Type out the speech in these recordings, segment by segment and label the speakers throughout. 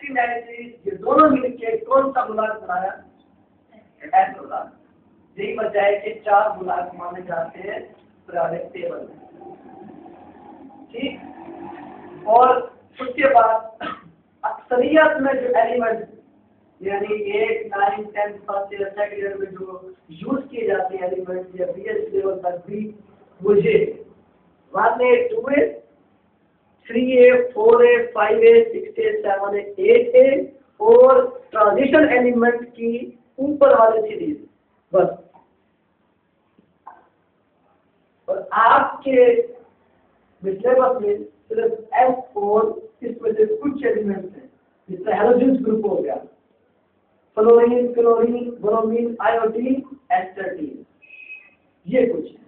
Speaker 1: Nitrogen nitrogen ये दोनों मिलकर कौन सा गुलाब बनाया? एस गुलाब। यही वजह है कि 4 गुलाब माने जाते हैं पीरियोडिक टेबल में। ठीक। और उसके बाद अक्सरियत में जो एलिमेंट यानी 8, 9, 10 फर्स्ट ईयर सेकंड ईयर में जो यूज किए जाते हैं एलिमेंट या बीएस लेवल तक भी मुझे 1A 2A 3A 4A 5A 6A 7A 8A और ट्रांजिशन एलिमेंट की ऊपर वाली सीरीज बस। और आपके सिलेबस में सिर्फ S और इसमें से कुछ एलिमेंट्स हैं, जिससे हेलोजन्स ग्रुप हो गया, फ्लोरीन, क्लोरीन, ब्रोमीन, आयोडीन, एस्टर्टीन, ये कुछ है।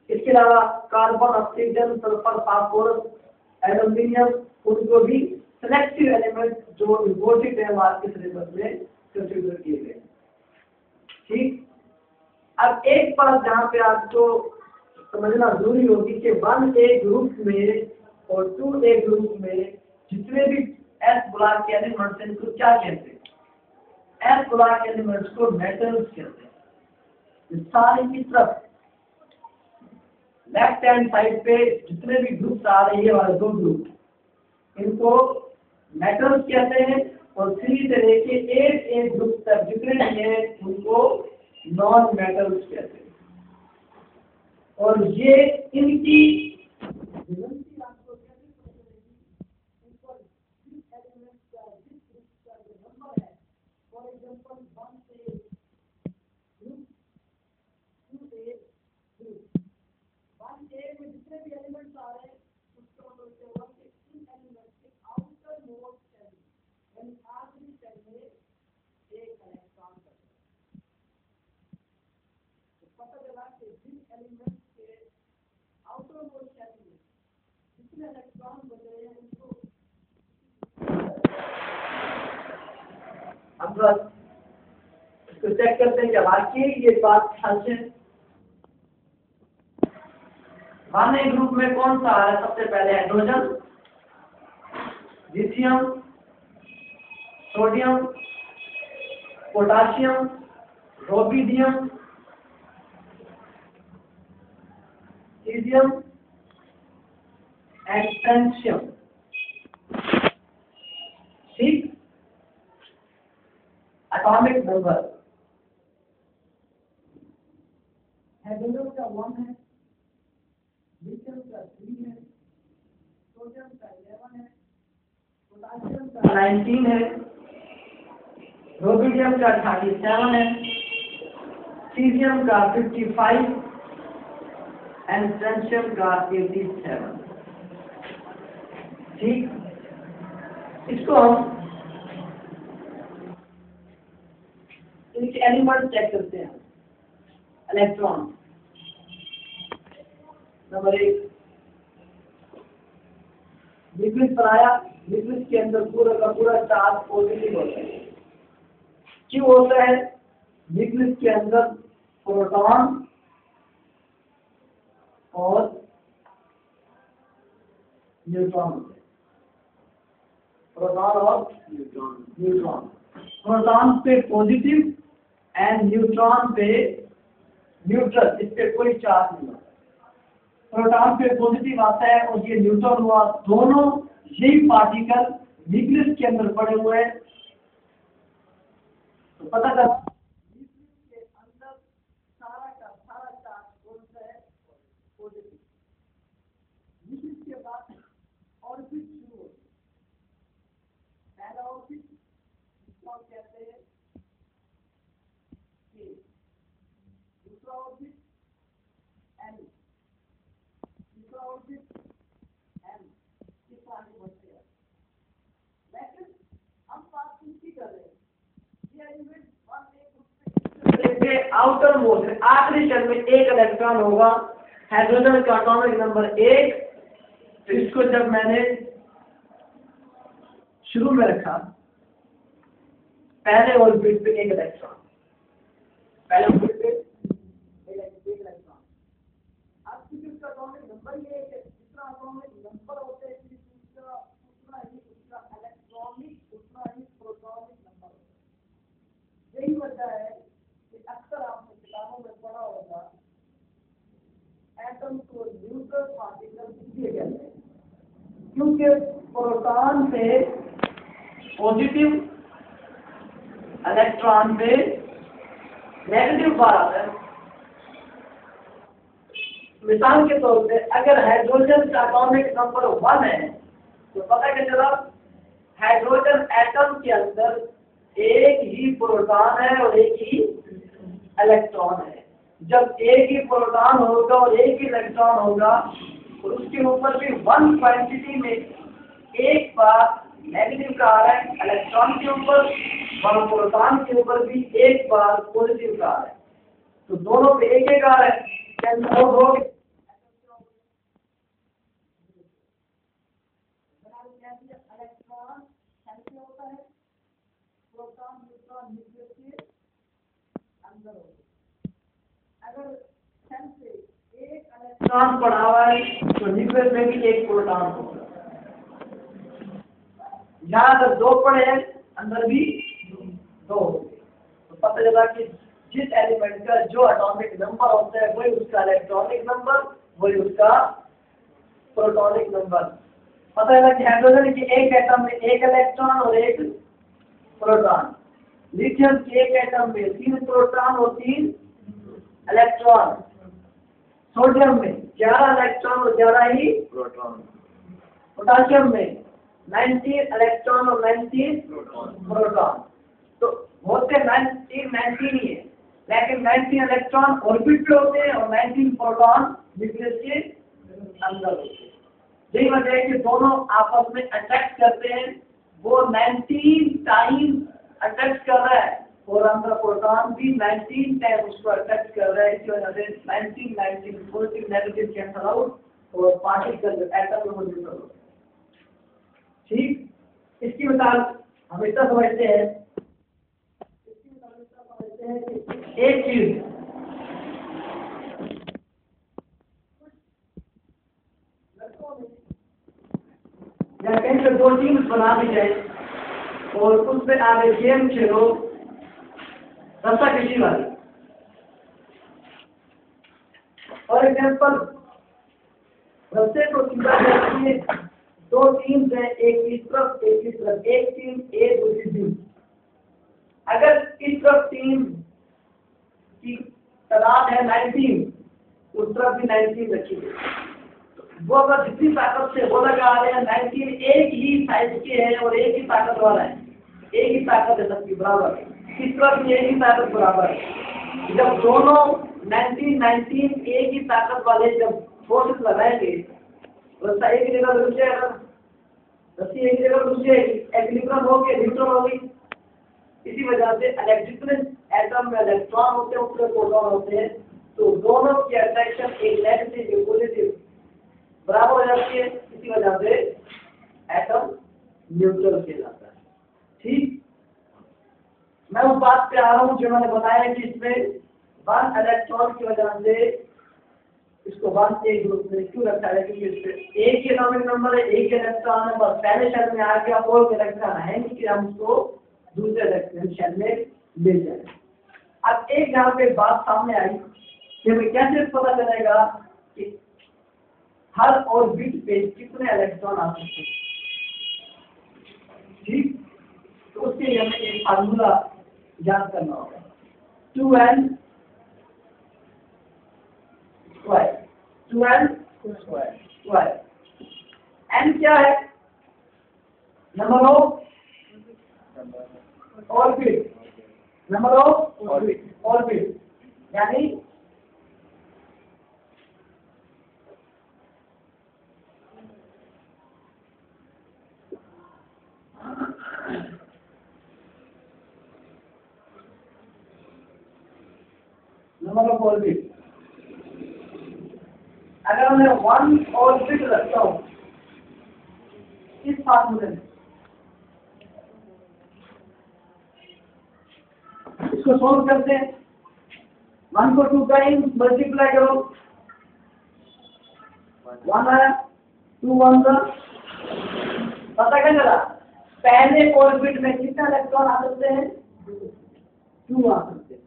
Speaker 1: इसके अलावा carbon, oxygen, sulphur, phosphorus, aluminium, उनको भी सिलेक्टिव एलिमेंट जो इम्पोर्टेंट है आपके सिलेबस में कंसिडर किए गए। ठीक। अब एक बात जहाँ पे आपको समझना जरूरी होगी कि 1A ग्रुप में और 2A ग्रुप में जितने भी S ब्लॉक के एलिमेंट्स हैं इनको क्या कहते हैं? S ब्लॉक के एलिमेंट्स को मेटल्स कहते हैं। सारी की तरफ लेफ्ट हैंड साइड पे जितने भी ग्रुप्स आ रही है वाले 2 ग्रुप इनको मेटल्स कहते हैं और 3 से लेके 8A ग्रुप तक जितने भी हैं उनको नॉन मेटल्स कहते हैं। और ये इनकी जितने भी एलिमेंट्स आ रहे हैं उसको हम बोलते हैं कि इन एलिमेंट्स के आउटर मोस्ट शेल यानी आखिरी शेल में एक इलेक्ट्रॉन बचा है। तो पता चला कि जिन एलिमेंट्स के आउटर मोस्ट शेल में जितने इलेक्ट्रॉन बचे हैं उनको अब बस इसको चेक करते हैं कि वाकई ये बात सच है। 1A ग्रुप में कौन सा आ रहा है? सबसे पहले hydrogen, lithium, sodium, potassium, rubidium, caesium and francium. ठीक। एटॉमिक नंबर हाइड्रोजन का 1 है, लिथियम का 3 है, सोडियम का 11 है, पोटाशियम का 19 है, रोबिडियम का 37 है, सीजियम का 55 एंड फ्रेंशियम का 87। ठीक। इसको हम इनके एलिमेंट चेक करते हैं। इलेक्ट्रॉन नंबर 1 लिक्विड पर आया, लिक्विड के अंदर पूरा का पूरा चार्ज पॉजिटिव होता है। क्यों होता है? लिक्विड के अंदर प्रोटॉन और न्यूट्रॉन होते हैं। प्रोटॉन और न्यूट्रॉन। प्रोटॉन पे पॉजिटिव एंड न्यूट्रॉन पे न्यूट्रल, इस पे कोई चार्ज नहीं होता। प्रोटॉन पे पॉजिटिव आता है और ये न्यूट्रॉन हुआ, दोनों यही पार्टिकल न्यूक्लियस के अंदर पड़े हुए हैं। तो पता चला न्यूक्लियस के अंदर सारा का सारा चार्ज कौन सा है? पॉजिटिव। न्यूक्लियस के बाद ऑर्बिट शुरू होती है। पहला ऑर्बिट जिसको कहते हैं K, दूसरा ऑर्बिट L, तीसरा ऑर्बिट M, इस आगे बढ़ते हैं। लेकिन हम बात किसकी कर रहे हैं? ये एलिमेंट 1A ग्रुप में आउटर मोस्ट आखिरी शेल में एक इलेक्ट्रॉन होगा, हाइड्रोजन का एटॉमिक नंबर 1। तो इसको जब मैंने शुरू में रखा, पहले ऑर्बिट पे एक इलेक्ट्रॉन, पहले ऑर्बिट पे एक इलेक्ट्रॉन। अब क्योंकि उसका एटॉमिक नंबर ये है, जितना एटॉमिक नंबर होते हैं उतना ही उसका इलेक्ट्रॉनिक उतना एटम को न्यूट्रल पार्टिकल इसलिए कहते हैं क्योंकि प्रोटॉन से पॉजिटिव, इलेक्ट्रॉन से नेगेटिव बार आता है। मिसाल के तौर पे अगर हाइड्रोजन का एटॉमिक नंबर 1 है तो पता है चला हाइड्रोजन एटम के अंदर एक ही प्रोटॉन है और एक ही इलेक्ट्रॉन है। जब एक ही प्रोटॉन होगा और एक ही इलेक्ट्रॉन होगा और उसके ऊपर भी 1 क्वांटिटी में एक बार नेगेटिव का आ रहा है इलेक्ट्रॉन के ऊपर और प्रोटॉन के ऊपर भी एक बार पॉजिटिव का आ रहा है, तो दोनों पे एक एक आ रहा है, कैंसिल आउट हो गए। इलेक्ट्रॉन कैसे होता है, प्रोटॉन न्यूट्रॉन न्यूक्लियस के अंदर होता है। अगर सेल से एक इलेक्ट्रॉन पड़ा हुआ है तो न्यूक्लियस में भी एक प्रोटॉन होगा। यहाँ अगर 2 पड़े हैं अंदर भी 2 होंगे। तो पता चला कि जिस एलिमेंट का जो एटॉमिक नंबर होता है वही उसका इलेक्ट्रॉनिक नंबर, वही उसका प्रोटॉनिक नंबर। पता चला कि हाइड्रोजन के एक एटम में एक इलेक्ट्रॉन और एक प्रोटॉन, लिथियम के एक एटम में 3 प्रोटॉन और 3 इलेक्ट्रॉन, सोडियम में 11 इलेक्ट्रॉन और 11 ही प्रोटॉन, पोटाशियम में 19 इलेक्ट्रॉन और 19 प्रोटॉन। तो होते 19 ही है, लेकिन 19 इलेक्ट्रॉन ऑर्बिट पे होते हैं और 19 प्रोटॉन न्यूक्लियस के अंदर होते हैं। यही वजह है कि दोनों आपस में अटैक करते हैं, वो 19 टाइम अटैक कर रहा है और अंदर प्रोटॉन भी 19 टाइम उसको अटैक कर रहा है। इसी वजह से 19 पॉजिटिव नेगेटिव कैंसल आउट और पार्टिकल एटम में मौजूद होते हैं। ठीक, इसकी मिसाल हमेशा समझते हैं, कि एक चीज या कहीं पे 2 टीम्स बना दी जाए और उसमें आगे गेम खेलो रस्सा किसी वाली। फॉर एग्जाम्पल रस्से को सीधा करके 2 टीम्स हैं, एक इस तरफ एक इस तरफ, एक टीम ए दूसरी टीम। अगर इस तरफ टीम की तादाद है 19, उस तरफ भी 19 रखी है, वो अगर जितनी ताकत से वो लगा रहे हैं 19 एक ही साइज के हैं और एक ही ताकत वाला है, एक ही ताकत है सबकी बराबर, इस तरफ भी एक ही ताकत बराबर है। जब दोनों 19 एक ही ताकत वाले जब फोर्सेस लगाएंगे रस्सा एक जगह रुक जाएगा, रस्सी एक जगह रुक जाएगी, इक्विलिब्रियम हो गया, न्यूट्रल हो गई। इसी वजह से इलेक्ट्रिकल एटम में इलेक्ट्रॉन होते हैं, उसमें प्रोटॉन होते हैं, तो दोनों की अट्रैक्शन एक नेगेटिव एक पॉजिटिव बराबर हो जाती है। इसी वजह से एटम न्यूट्रल कहलाता है। ठीक, मैं उस बात पे आ रहा हूँ जो मैंने बताया कि इसमें 1 इलेक्ट्रॉन की वजह से इसको 1 एक ग्रुप में क्यों रखा है, क्योंकि इसमें एक ही एटॉमिक नंबर है, एक इलेक्ट्रॉन है, बस पहले शेल में आ गया और इलेक्ट्रॉन है नहीं कि हम उसको दूसरे इलेक्ट्रॉन शेल में ले जाए। अब एक यहाँ पे बात सामने आई कि हमें कैसे पता चलेगा कि हर ऑर्बिट पे कितने इलेक्ट्रॉन आ सकते हैं। ठीक, तो उसके लिए हमें एक फार्मूला याद करना होगा, 2n स्क्वायर। n क्या है, number of orbit, number of orbit यानी नंबर ऑफ ऑर्बिट। अगर मैं 1 ऑर्बिट रखता हूं इस फार्मूले में, इसको सोल्व करते हैं, 1 को 2 टाइम्स मल्टीप्लाई करो, 1 आया, 2 1 का पता क्या चला, पहले ऑर्बिट में कितना इलेक्ट्रॉन आ सकते हैं, 2 आ सकते हैं।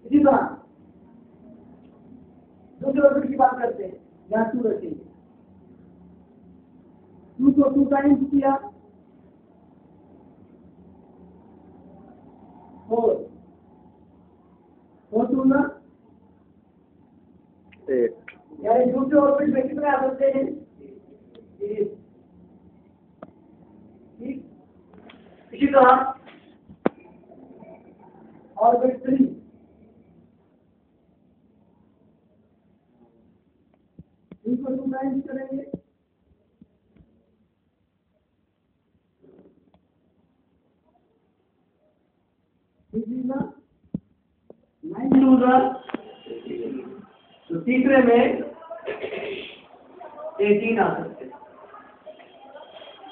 Speaker 1: इसी तरह दूसरे ऑर्बिट की बात करते हैं, यहाँ 2 रखेंगे, 2 को 2 टाइम्स किया 4, 4 2 ना
Speaker 2: 8।
Speaker 1: यानी दूसरे ऑर्बिट में कितने आ सकते हैं? 8। ठीक, इसी तरह ऑर्बिट 3, इनको 2 टाइम्स करेंगे, 9 2 ना, तो तीसरे में 18 आ सकते हैं।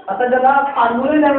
Speaker 1: अतः जब आप फार्मूले लेवल